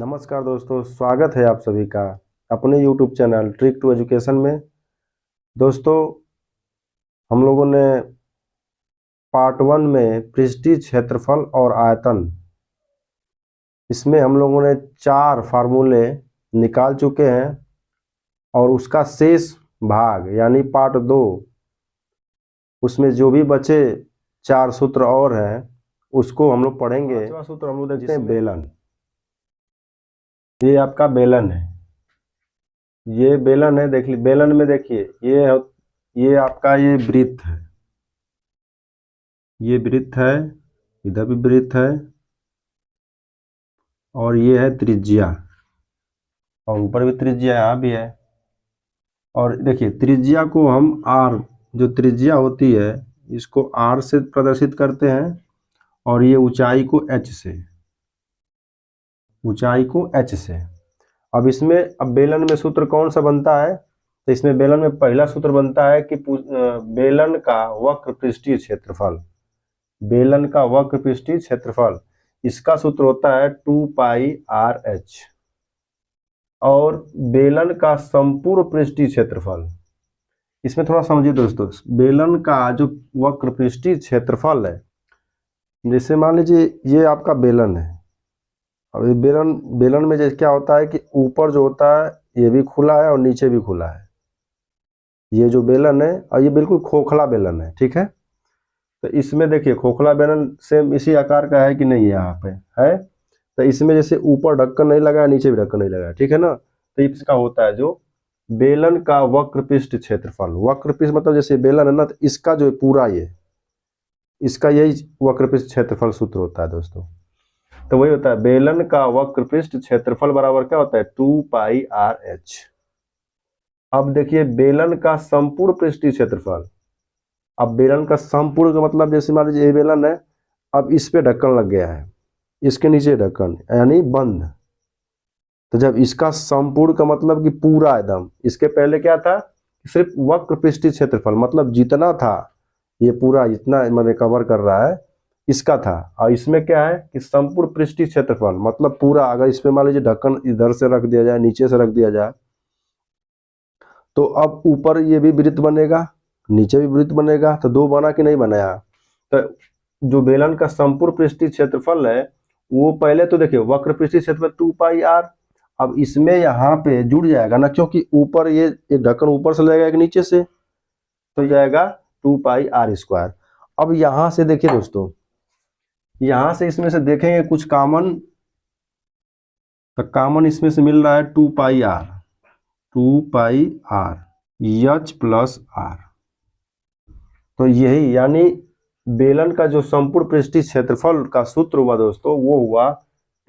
नमस्कार दोस्तों, स्वागत है आप सभी का अपने YouTube channel trick to education में। दोस्तों, हम लोगों ने पार्ट 1 में पृष्ठीय क्षेत्रफल और आयतन, इसमें हम लोगों ने 4 फार्मूले निकाल चुके हैं और उसका शेष भाग यानी पार्ट 2, उसमें जो भी बचे 4 सूत्र और हैं उसको हम लोग पढ़ेंगे। 5वां सूत्र हम लोग देखते हैं बेलन। ये आपका बेलन है, ये बेलन है। देख ली, बेलन में देखिए ये आपका ये वृत्त है, ये वृत्त है, इधर भी वृत्त है और ये है त्रिज्या, और ऊपर भी त्रिज्या यहाँ भी है। और देखिए त्रिज्या को हम r, जो त्रिज्या होती है इसको r से प्रदर्शित करते हैं और ये ऊंचाई को h से, ऊंचाई को h से। अब इसमें बेलन में सूत्र कौन सा बनता है? तो इसमें बेलन में पहला सूत्र बनता है कि बेलन का वक्र पृष्ठीय क्षेत्रफल, बेलन का वक्र पृष्ठीय क्षेत्रफल, इसका सूत्र होता है 2πr(h). और बेलन का संपूर्ण पृष्ठीय क्षेत्रफल, इसमें थोड़ा समझिए दोस्तों, बेलन का जो वक्र पृष्ठीय क्षेत्रफल है, जैसे मान लीजिए ये आपका बेलन है। अब ये बेलन में जैसे क्या होता है कि ऊपर जो होता है ये भी खुला है और नीचे भी खुला है, ये जो बेलन है, और ये बिल्कुल खोखला बेलन है, ठीक है। तो इसमें देखिए खोखला बेलन सेम इसी आकार का है कि नहीं, यहाँ पे है। तो इसमें जैसे ऊपर ढक्कन नहीं लगा है, नीचे भी ढक्कन नहीं लगा है, ठीक है ना। तो इसका होता है जो बेलन का वक्र पृष्ठ क्षेत्रफल, वक्र पृष्ठ मतलब जैसे बेलन है ना, तो इसका जो पूरा ये, इसका यही वक्र पृष्ठ क्षेत्रफल सूत्र होता है दोस्तों। तो वही होता है बेलन का वक्र पृष्ठ क्षेत्रफल बराबर क्या होता है 2πr(h). अब देखिए बेलन का संपूर्ण पृष्ठीय क्षेत्रफल, अब बेलन का संपूर्ण का मतलब जैसे मान लीजिए ये बेलन है, अब इस पे ढक्कन लग गया है, इसके नीचे ढक्कन यानी बंद। तो जब इसका संपूर्ण का मतलब कि पूरा एकदम, इसके पहले क्या था, सिर्फ वक्र पृष्ठीय क्षेत्रफल मतलब जितना था ये पूरा, जितना मैंने कवर कर रहा है इसका था। और इसमें क्या है कि संपूर्ण पृष्ठीय क्षेत्रफल मतलब पूरा। अगर इसमें मान लीजिए ढक्कन इधर से रख दिया जाए, नीचे से रख दिया जाए, तो अब ऊपर ये भी वृत्त बनेगा, नीचे भी वृत्त बनेगा, तो 2 बना कि नहीं बनाया। तो जो बेलन का संपूर्ण पृष्ठीय क्षेत्रफल है वो पहले तो देखिए वक्र पृष्ठीय क्षेत्रफल 2πr, अब इसमें यहाँ पे जुड़ जाएगा ना, क्योंकि ऊपर ये ढक्कन ऊपर से लगेगा कि नीचे से, तो जाएगा 2πr²। अब यहाँ से देखिए दोस्तों, यहाँ से इसमें से देखेंगे कुछ कॉमन, तो कॉमन इसमें से मिल रहा है 2πr, h प्लस r। तो यही यानी बेलन का जो संपूर्ण पृष्ठीय क्षेत्रफल का सूत्र हुआ दोस्तों, वो हुआ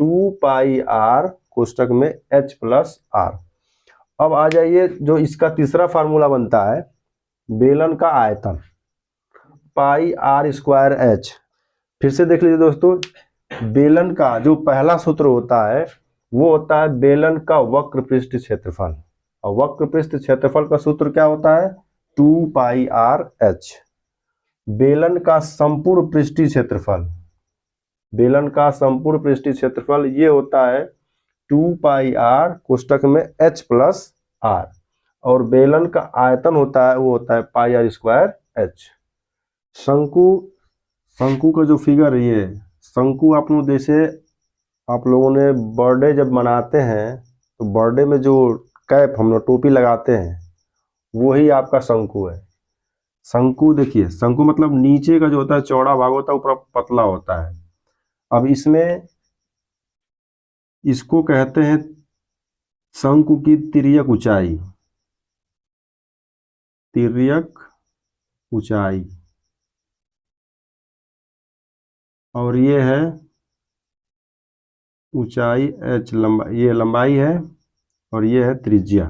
2πr कोष्टक में h प्लस r। अब आ जाइए, जो इसका तीसरा फार्मूला बनता है बेलन का आयतन, πr²h। फिर से देख लीजिए दोस्तों, बेलन का जो पहला सूत्र होता है वो होता है बेलन का वक्र पृष्ठ क्षेत्रफल, और वक्र पृष्ठ क्षेत्रफल का सूत्र क्या होता है 2πr(h). बेलन का संपूर्ण पृष्ठीय क्षेत्रफल, बेलन का संपूर्ण पृष्ठीय क्षेत्रफल ये होता है 2πr कोष्टक में h प्लस r, और बेलन का आयतन होता है वो होता है πr²h। शंकु का जो फिगर है, ये शंकु आप लोग जैसे आप लोगों ने बर्थडे जब मनाते हैं तो बर्थडे में जो कैप हम लोग टोपी लगाते हैं वही आपका शंकु है। शंकु देखिए, शंकु मतलब नीचे का जो होता है चौड़ा भाग होता है, ऊपर पतला होता है। अब इसमें इसको कहते हैं शंकु की तिर्यक ऊंचाई, तिर्यक ऊंचाई, और ये है ऊंचाई h, लंबाई, ये लंबाई है और ये है त्रिज्या।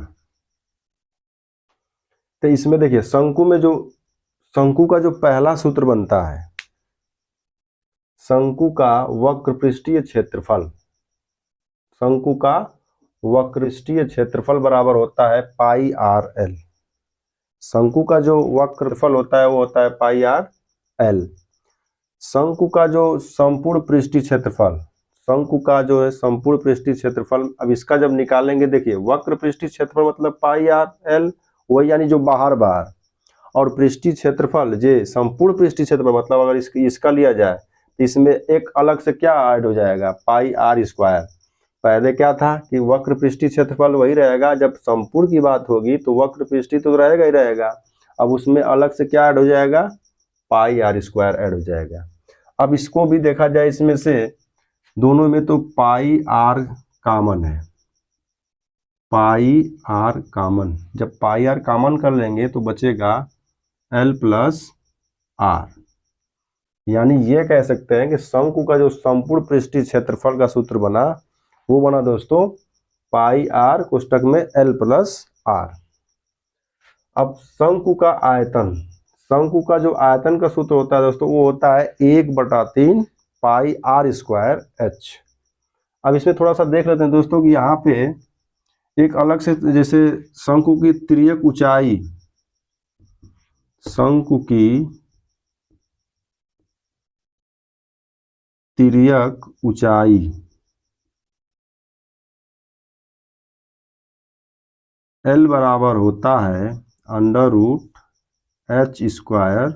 तो इसमें देखिए शंकु में जो, शंकु का जो पहला सूत्र बनता है, शंकु का वक्र पृष्ठीय क्षेत्रफल, शंकु का वक्र पृष्ठीय क्षेत्रफल बराबर होता है πrl। शंकु का जो वक्रफल होता है वो होता है πrl। शंकु का जो संपूर्ण पृष्ठीय क्षेत्रफल, शंकु का जो है संपूर्ण पृष्ठीय क्षेत्रफल, अब इसका जब निकालेंगे, देखिए वक्र पृष्ठीय क्षेत्रफल मतलब पाई आर एल, वही यानी जो बाहर बाहर, और पृष्ठीय क्षेत्रफल जे संपूर्ण पृष्ठीय क्षेत्रफल मतलब अगर इसका लिया जाए तो इसमें एक अलग से क्या ऐड हो जाएगा, पाई आर स्क्वायर। पहले क्या था कि वक्र पृष्ठीय क्षेत्रफल वही रहेगा, जब संपूर्ण की बात होगी तो वक्र पृष्ठीय तो रहेगा ही रहेगा, अब उसमें अलग से क्या ऐड हो जाएगा, पाई आर स्क्वायर ऐड हो जाएगा। अब इसको भी देखा जाए, इसमें से दोनों में तो पाई आर कॉमन है, पाई आर कॉमन, जब पाई आर कॉमन कर लेंगे तो बचेगा एल प्लस आर, यानी ये कह सकते हैं कि शंकु का जो संपूर्ण पृष्ठीय क्षेत्रफल का सूत्र बना वो बना दोस्तों पाई आर कोष्टक में एल प्लस आर। अब शंकु का आयतन, शंकु का जो आयतन का सूत्र होता है दोस्तों वो होता है 1/3 पाई आर स्क्वायर एच। अब इसमें थोड़ा सा देख लेते हैं दोस्तों कि यहाँ पे एक अलग से, जैसे शंकु की तिर्यक ऊंचाई, शंकु की तिर्यक ऊंचाई एल बराबर होता है under root H square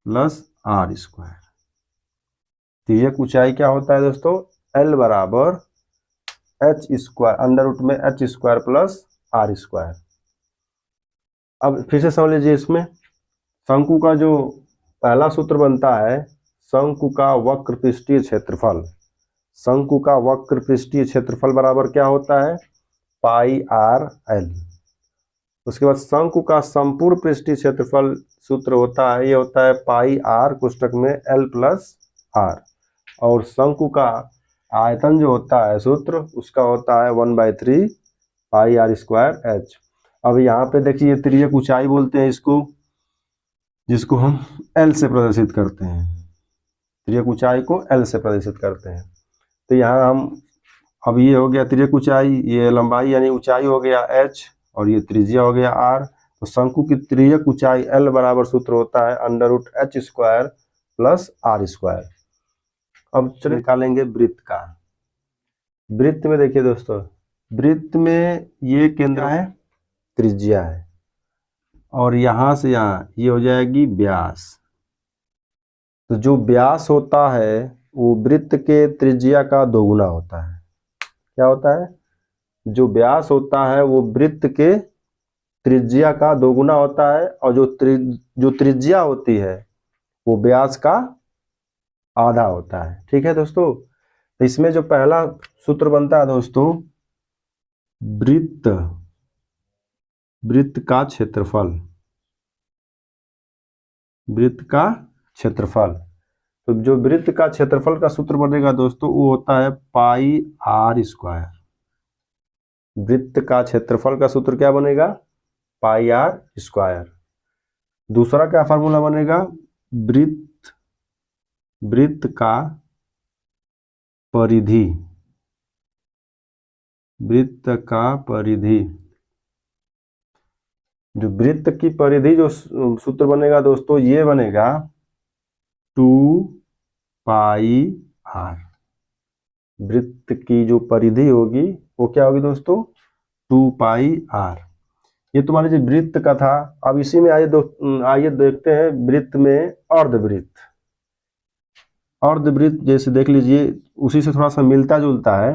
plus are square. तिर्यक ऊंचाई क्या होता है दोस्तों, एल बराबर एच स्क्वायर अंडर रूट में h square plus are square. अब फिर से समझ लीजिए, इसमें शंकु का जो पहला सूत्र बनता है, शंकु का वक्र पृष्ठीय क्षेत्रफल, शंकु का वक्र पृष्ठीय क्षेत्रफल बराबर क्या होता है, पाई आर एल। उसके बाद शंकु का संपूर्ण पृष्ठीय क्षेत्रफल सूत्र होता है, ये होता है पाई आर कोष्टक में एल प्लस आर, और शंकु का आयतन जो होता है सूत्र उसका होता है 1/3 पाई आर स्क्वायर एच। अब यहाँ पे देखिए तिर्यक ऊंचाई बोलते हैं इसको, जिसको हम एल से प्रदर्शित करते हैं, तिर्यक ऊंचाई को एल से प्रदर्शित करते हैं। तो यहाँ हम, अब ये हो गया तिर्यक ऊंचाई, ये लंबाई यानी ऊंचाई हो गया एच, और ये त्रिज्या हो गया आर। तो शंकु की तिर्यक ऊंचाई एल बराबर सूत्र होता है under root H square plus are square. अब चलिए निकालेंगे वृत्त का। वृत्त में देखिए दोस्तों, वृत्त में ये केंद्र है, त्रिज्या है, और यहाँ से यहाँ ये हो जाएगी व्यास। तो जो व्यास होता है वो वृत्त के त्रिज्या का दोगुना होता है। क्या होता है, जो व्यास होता है वो वृत्त के त्रिज्या का दोगुना होता है, और जो त्रिज्या होती है वो व्यास का आधा होता है। ठीक है दोस्तों, तो इसमें जो पहला सूत्र बनता है दोस्तों, वृत्त वृत्त का क्षेत्रफल, वृत्त का क्षेत्रफल। तो जो वृत्त का क्षेत्रफल का सूत्र बनेगा दोस्तों वो होता है पाई आर स्क्वायर। वृत्त का क्षेत्रफल का सूत्र क्या बनेगा, पाई आर स्क्वायर। दूसरा क्या फार्मूला बनेगा, वृत्त का परिधि, वृत्त का परिधि, जो वृत्त की परिधि जो सूत्र बनेगा दोस्तों ये बनेगा 2 पाई आर। वृत्त की जो परिधि होगी वो क्या होगी दोस्तों, 2 पाई आर। ये तो मान लीजिए वृत्त का था। अब इसी में आइए देखते हैं वृत्त में अर्धवृत्त। अर्धवृत्त जैसे देख लीजिए उसी से थोड़ा सा मिलता जुलता है।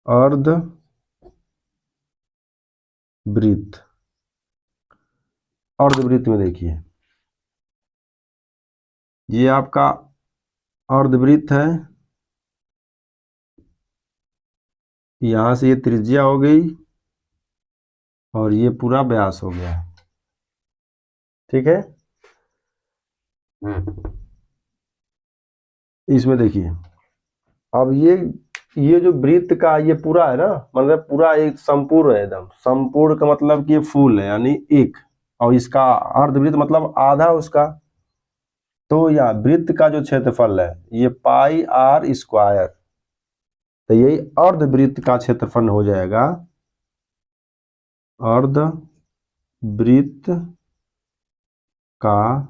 अर्धवृत्त, अर्धवृत्त में देखिए ये आपका अर्धवृत्त है, यहां से ये त्रिज्या हो गई और ये पूरा व्यास हो गया। ठीक है, इसमें देखिए अब ये जो वृत्त का ये पूरा है ना, मतलब पूरा एक संपूर्ण है, एकदम संपूर्ण का मतलब कि ये फुल है यानी एक, और इसका अर्धवृत्त मतलब आधा उसका। तो यहाँ वृत्त का जो क्षेत्रफल है ये पाई आर स्क्वायर, तो यही अर्धवृत्त का क्षेत्रफल हो जाएगा। अर्धवृत्त का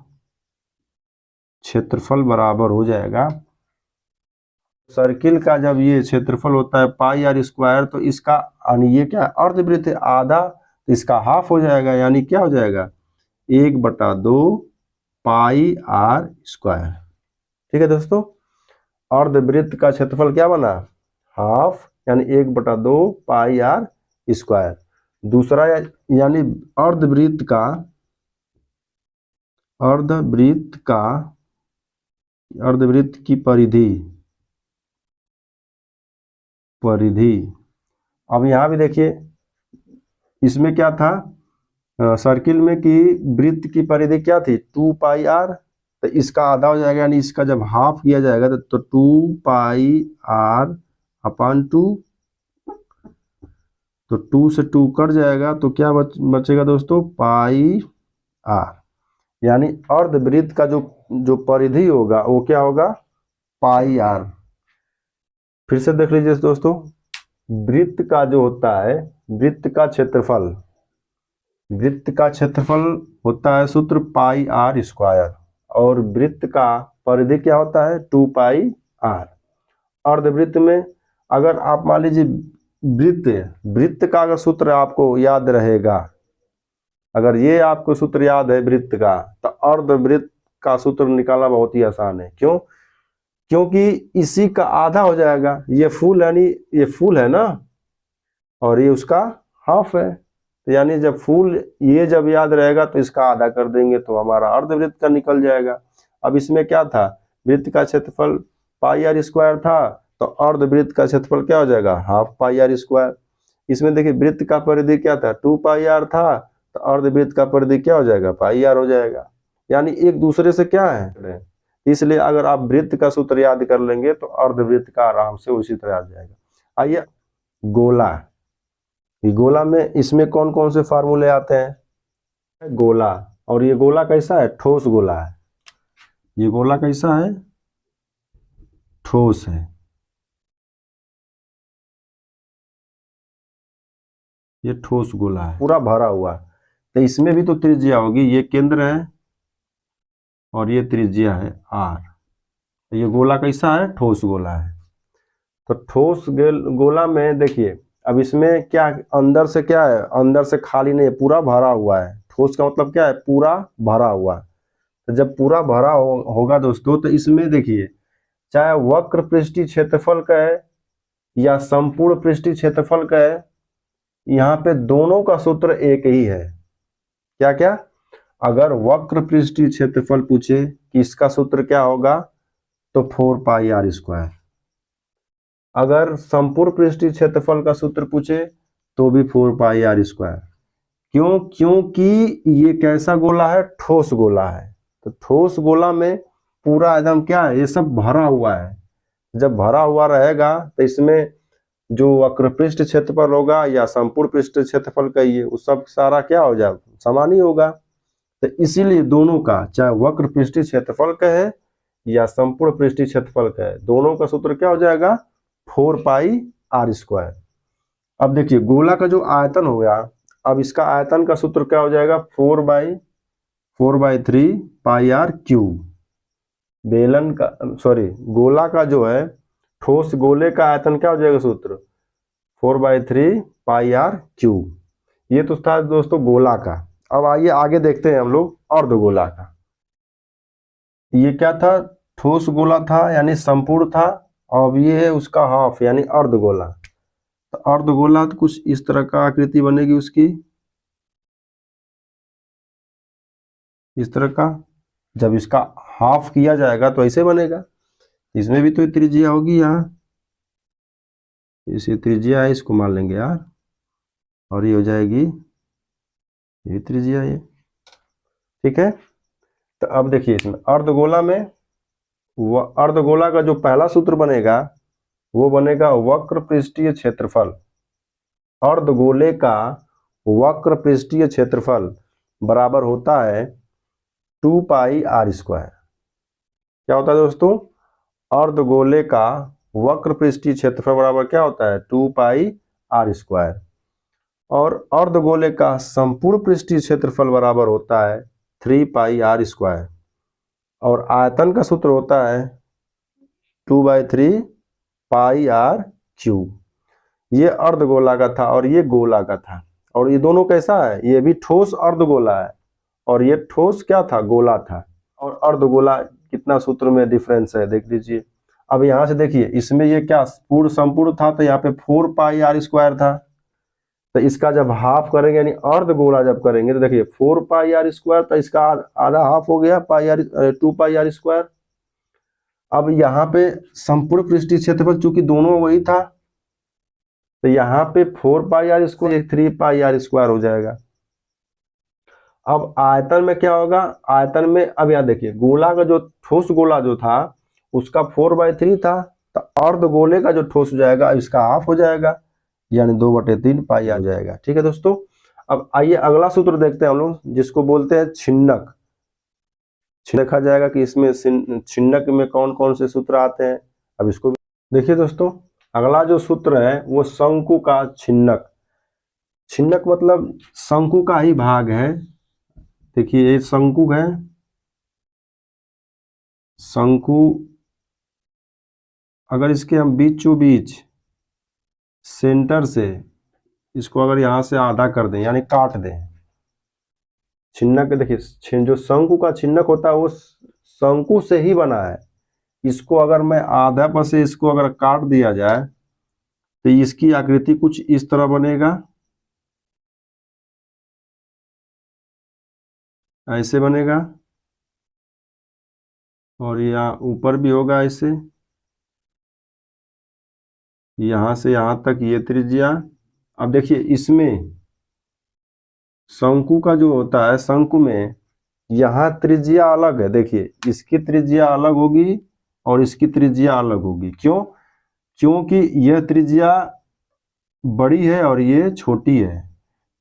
क्षेत्रफल बराबर हो जाएगा सर्किल का जब ये क्षेत्रफल होता है पाई आर स्क्वायर, तो इसका यानी ये क्या अर्धवृत्त है आधा, तो इसका हाफ हो जाएगा, यानी क्या हो जाएगा 1/2 पाई आर स्क्वायर। ठीक है दोस्तों, अर्धवृत्त का क्षेत्रफल क्या बना हाफ, यानी 1/2 पाई आर स्क्वायर। दूसरा यानी अर्धवृत्त की परिधि। अब यहाँ भी देखिए, इसमें क्या था सर्किल में कि वृत्त की परिधि क्या थी 2 पाई आर, तो इसका आधा हो जाएगा, यानी इसका जब हाफ किया जाएगा तो 2 पाई आर अपॉन 2, तो 2 से 2 कट जाएगा, तो क्या बचेगा दोस्तों पाई आर। यानी अर्धवृत्त का जो परिधि होगा वो क्या होगा पाई आर। फिर से देख लीजिए दोस्तों, वृत्त का जो होता है वृत्त का क्षेत्रफल होता है सूत्र पाई आर स्क्वायर, और वृत्त का परिधि क्या होता है 2 पाई आर। अर्धवृत्त में अगर आप मान लीजिए वृत्त का अगर सूत्र आपको याद रहेगा, अगर ये आपको सूत्र याद है वृत्त का, तो अर्धवृत्त का सूत्र निकालना बहुत ही आसान है। क्यों? क्योंकि इसी का आधा हो जाएगा, ये फुल यानी ये फुल है ना, और ये उसका हाफ है, तो यानी जब फुल ये जब याद रहेगा तो इसका आधा कर देंगे तो हमारा अर्धवृत्त का निकल जाएगा। अब इसमें क्या था वृत्त का क्षेत्रफल पाई आर स्क्वायर था, तो अर्धवृत्त का क्षेत्रफल क्या हो जाएगा हाफ पाई आर स्क्वायर। इसमें देखिए वृत्त का परिधि क्या था 2 पाई आर था, तो अर्धवृत्त का परिधि क्या हो जाएगा पाई आर हो जाएगा, यानी एक दूसरे से क्या है। इसलिए अगर आप वृत्त का सूत्र याद कर लेंगे तो अर्धवृत्त का आराम से उसी तरह आ जाएगा। आइए गोला में इसमें कौन कौन से फार्मूले आते हैं गोला, और ये गोला कैसा है ठोस गोला है, ये गोला कैसा है ठोस है। ये ठोस गोला है पूरा भरा हुआ, तो इसमें भी तो त्रिज्या होगी, ये केंद्र है और ये त्रिज्या है आर। तो ये गोला कैसा है ठोस गोला है। तो ठोस गोला में देखिए, अब इसमें क्या अंदर से क्या है, अंदर से खाली नहीं है, पूरा भरा हुआ है। ठोस का मतलब क्या है पूरा भरा हुआ। तो जब पूरा भरा होगा दोस्तों, तो इसमें देखिए चाहे वक्र पृष्ठीय क्षेत्रफल का है या संपूर्ण पृष्ठीय क्षेत्रफल का है, यहाँ पे दोनों का सूत्र एक ही है। क्या क्या? अगर वक्र पृष्ठीय क्षेत्रफल पूछे कि इसका सूत्र क्या होगा, तो 4 पाई आर स्क्वायर। अगर संपूर्ण पृष्ठीय क्षेत्रफल का सूत्र पूछे तो भी 4 पाई आर स्क्वायर। क्यों? क्योंकि ये कैसा गोला है ठोस गोला है। तो ठोस गोला में पूरा एकदम क्या है ये सब भरा हुआ है। जब भरा हुआ रहेगा तो इसमें जो वक्रपृष्ठ क्षेत्रफल होगा या संपूर्ण पृष्ठ क्षेत्रफल का ये उस सब सारा क्या हो जाएगा समान ही होगा। तो इसीलिए दोनों का चाहे वक्र पृष्ठीय क्षेत्रफल का है या संपूर्ण पृष्ठीय क्षेत्रफल का है, दोनों का सूत्र क्या हो जाएगा 4 पाई आर स्क्वायर। अब देखिए गोला का जो आयतन हो गया, अब इसका आयतन का सूत्र क्या हो जाएगा 4/3 पाई आर क्यूब। बेलन का गोला का जो है ठोस गोले का आयतन क्या हो जाएगा सूत्र 4/3 पाई आर क्यूब। ये तो था दोस्तों गोला का। अब आइए आगे देखते हैं हम लोग अर्धगोला का। ये क्या था ठोस गोला था यानी संपूर्ण था, अब ये है उसका हाफ यानी अर्धगोला। तो अर्धगोला तो कुछ इस तरह का आकृति बनेगी उसकी, इस तरह का। जब इसका हाफ किया जाएगा तो ऐसे बनेगा। इसमें भी तो त्रिज्या होगी यहाँ, इसे त्रिज्या है, इसको मान लेंगे यार, और ये हो जाएगी ये त्रिज्या ये। ठीक है, तो अब देखिए इसमें अर्धगोला में अर्धगोला का जो पहला सूत्र बनेगा वो बनेगा वक्र पृष्ठीय क्षेत्रफल। अर्धगोले का वक्र पृष्ठीय क्षेत्रफल बराबर होता है 2 पाई आर स्क्वायर। क्या होता है दोस्तों अर्धगोले का वक्र पृष्ठीय क्षेत्रफल बराबर क्या होता है 2 पाई आर स्क्वायर, और अर्धगोले का संपूर्ण पृष्ठीय क्षेत्रफल बराबर होता है 3 पाई आर स्क्वायर, और आयतन का सूत्र होता है 2/3 पाई आर क्यूब। ये अर्धगोला का था और ये गोला का था, और ये दोनों कैसा है, ये भी ठोस अर्धगोला है और ये ठोस क्या था, गोला था। और अर्धगोला कितना सूत्र में डिफरेंस है देख लीजिए। अब यहाँ से देखिए, इसमें ये क्या पूर्ण संपूर्ण था, तो यहाँ पे 4 पाई आर स्क्वायर था, तो इसका जब हाफ करेंगे यानी अर्धगोला जब करेंगे तो देखिए 4 पाई आर स्क्वायर, तो इसका आधा हाफ हो गया पाई आर 2 पाई आर स्क्वायर। अब यहाँ पे संपूर्ण पृष्ठीय क्षेत्रफल चूंकि दोनों वही था, तो यहाँ पे 4 pi r square 3 pi r square हो जाएगा। अब आयतन में क्या होगा, आयतन में अब यहाँ देखिए गोला का जो ठोस गोला जो था उसका 4/3 था, तो अर्धगोले का जो ठोस हो जाएगा इसका हाफ हो जाएगा, यानी 2/3 पाई आ जाएगा। ठीक है दोस्तों, अब आइए अगला सूत्र देखते हैं हम लोग, जिसको बोलते हैं छिन्नक। देखा जाएगा कि इसमें छिन्नक में कौन कौन से सूत्र आते हैं। अब इसको देखिए दोस्तों, अगला जो सूत्र है वो शंकु का छिन्नक। छिन्नक मतलब शंकु का ही भाग है। देखिए ये शंकु है, शंकु अगर इसके हम बीचों बीच सेंटर से इसको अगर यहाँ से आधा कर दें यानी काट दें, छिन्नक देखिए जो शंकु का छिन्नक होता है वो शंकु से ही बना है। इसको अगर मैं आधा पर से इसको अगर काट दिया जाए तो इसकी आकृति कुछ इस तरह बनेगा, ऐसे बनेगा, और यहाँ ऊपर भी होगा ऐसे, यहाँ से यहाँ तक ये त्रिज्या। अब देखिए इसमें शंकु का जो होता है, शंकु में यहाँ त्रिज्या अलग है, देखिए इसकी त्रिज्या अलग होगी और इसकी त्रिज्या अलग होगी। क्यों? क्योंकि यह त्रिज्या बड़ी है और ये छोटी है,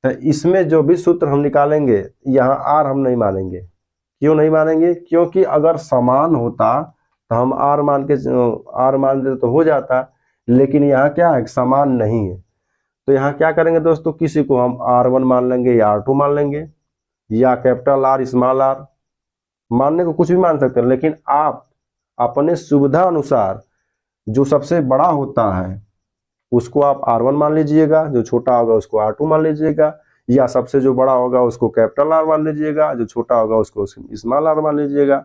तो इसमें जो भी सूत्र हम निकालेंगे यहाँ आर हम नहीं मानेंगे। क्यों नहीं मानेंगे? क्योंकि अगर समान होता तो हम आर मान देते तो हो जाता, लेकिन यहाँ क्या है, समान नहीं है। तो यहाँ क्या करेंगे दोस्तों, किसी को हम R1 मान लेंगे या R2 मान लेंगे या कैपिटल आर स्मॉल आर, मानने को कुछ भी मान सकते हैं, लेकिन आप अपने सुविधा अनुसार जो सबसे बड़ा होता है उसको आप R1 मान लीजिएगा, जो छोटा होगा उसको R2 मान लीजिएगा, या सबसे जो बड़ा होगा उसको कैपिटल आर मान लीजिएगा, जो छोटा होगा उसको स्मॉल आर मान लीजिएगा।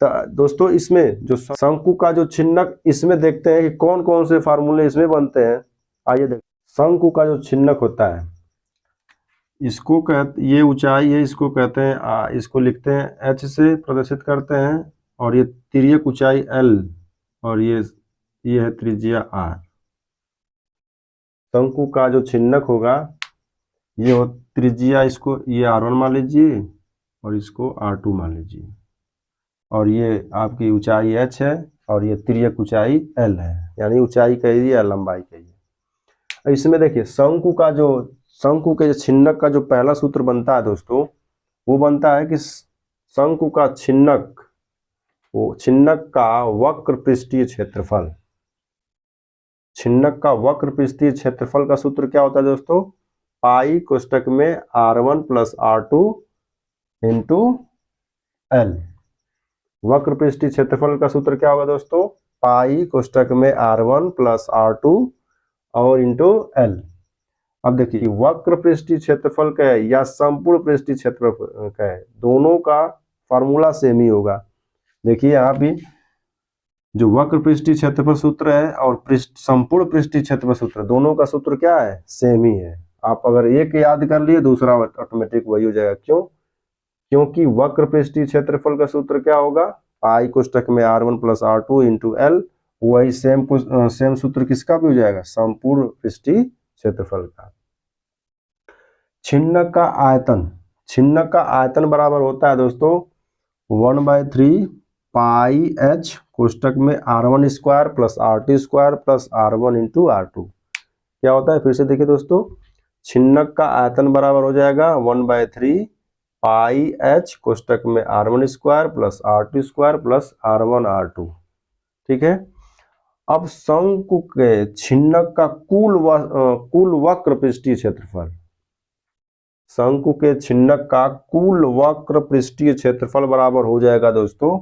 तो दोस्तों इसमें जो शंकु का जो छिन्नक, इसमें देखते हैं कि कौन कौन से फार्मूले इसमें बनते हैं। आइए देखते, शंकु का जो छिन्नक होता है इसको ये ऊंचाई है, इसको कहते हैं इसको लिखते हैं h से प्रदर्शित करते हैं, और ये तिर्यक ऊंचाई l, और ये है त्रिज्या r। शंकु का जो छिन्नक होगा ये हो त्रिज्या, इसको ये R1 मान लीजिए और इसको R2 मान लीजिए, और ये आपकी ऊंचाई h है और ये तिर्यक ऊंचाई l है, यानी ऊंचाई कहिए या लंबाई कहिए। इसमें देखिए शंकु के छिन्नक का जो पहला सूत्र बनता है दोस्तों, वो बनता है कि शंकु का छिन्नक का वक्र पृष्ठीय क्षेत्रफल, छिन्नक का वक्र पृष्ठीय क्षेत्रफल का सूत्र क्या होता है दोस्तों, पाई कोष्टक में R1 + R2 इंटू L। वक्र पृष्ठीय क्षेत्रफल का सूत्र क्या होगा दोस्तों, पाई कोष्टक में R1 + R2 और इंटू L। अब देखिए वक्र पृष्ठीय क्षेत्रफल का है या संपूर्ण पृष्ठीय क्षेत्रफल का है, दोनों का फार्मूला सेम ही होगा। देखिए यहाँ भी जो वक्र पृष्ठीय क्षेत्रफल सूत्र है और संपूर्ण पृष्ठीय क्षेत्रफल सूत्र, दोनों का सूत्र क्या है, सेम ही है। आप अगर एक याद कर लिए दूसरा ऑटोमेटिक वही हो जाएगा। क्यों? क्योंकि वक्र पृष्ठीय क्षेत्रफल का सूत्र क्या होगा, पाई कोष्टक में R1 + R2 इंटू L। वही सेम सूत्र किसका भी हो जाएगा, संपूर्ण पृष्ठीय क्षेत्रफल का। छिन्नक का आयतन बराबर होता है दोस्तों 1/3 पाई h कोष्टक में R1² + R2² + R1 into R2। क्या होता है, फिर से देखिए दोस्तों, छिन्नक का आयतन बराबर हो जाएगा 1/3 पाई h कोष्टक में R1² + R2² + R1 R2। ठीक है। अब शंकु के छिन्नक का कुल वक्र पृष्ठीय क्षेत्रफल, शंकु के छिन्नक का कुल वक्र पृष्ठीय क्षेत्रफल बराबर हो जाएगा दोस्तों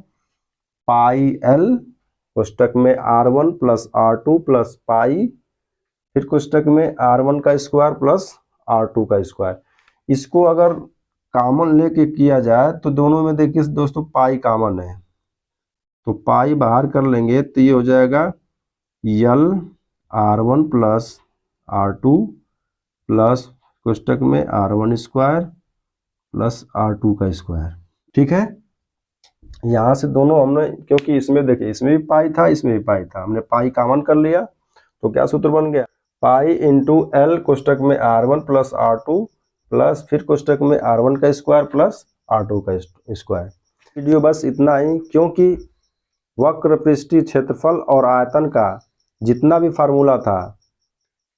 पाई L कोष्टक में R1 plus R2 plus pi, फिर कोष्टक में R1 का स्क्वायर प्लस R2 का स्क्वायर। इसको अगर कॉमन लेके किया जाए तो दोनों में देखिए दोस्तों पाई कॉमन है, तो पाई बाहर कर लेंगे तो ये हो जाएगा यल R1 प्लस R2 प्लस कोष्टक में R1 स्क्वायर प्लस R2 का स्क्वायर। ठीक है, यहाँ से दोनों हमने, क्योंकि इसमें देखिए इसमें भी पाई था इसमें भी पाई था, हमने पाई कॉमन कर लिया तो क्या सूत्र बन गया, पाई इंटू एल कोष्टक में R1 प्लस R2 प्लस फिर कोष्टक में R1 का स्क्वायर प्लस R2 का स्क्वायर। वीडियो बस इतना ही, क्योंकि वक्र पृष्ठीय क्षेत्रफल और आयतन का जितना भी फार्मूला था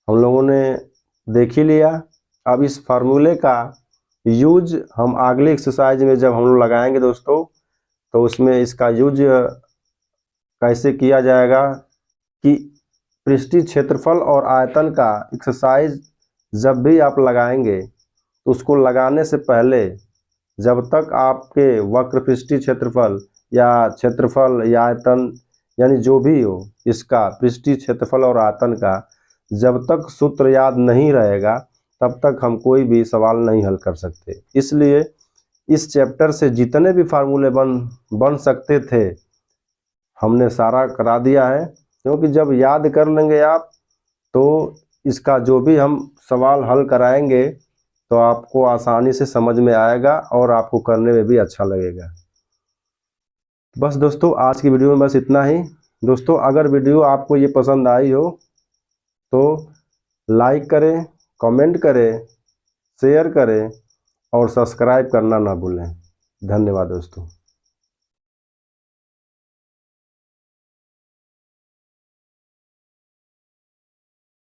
हम लोगों ने देख ही लिया। अब इस फार्मूले का यूज हम अगले एक्सरसाइज में जब हम लोग लगाएंगे दोस्तों, तो उसमें इसका यूज कैसे किया जाएगा कि पृष्ठीय क्षेत्रफल और आयतन का एक्सरसाइज जब भी आप लगाएंगे तो उसको लगाने से पहले जब तक आपके वक्र पृष्ठीय क्षेत्रफल या आयतन यानी जो भी हो इसका पृष्ठीय क्षेत्रफल और आयतन का जब तक सूत्र याद नहीं रहेगा तब तक हम कोई भी सवाल नहीं हल कर सकते। इसलिए इस चैप्टर से जितने भी फार्मूले बन सकते थे हमने सारा करा दिया है, क्योंकि जब याद कर लेंगे आप तो इसका जो भी हम सवाल हल कराएंगे तो आपको आसानी से समझ में आएगा और आपको करने में भी अच्छा लगेगा। बस दोस्तों आज की वीडियो में बस इतना ही। दोस्तों अगर वीडियो आपको ये पसंद आई हो तो लाइक करें, कमेंट करें, शेयर करें और सब्सक्राइब करना ना भूलें। धन्यवाद दोस्तों।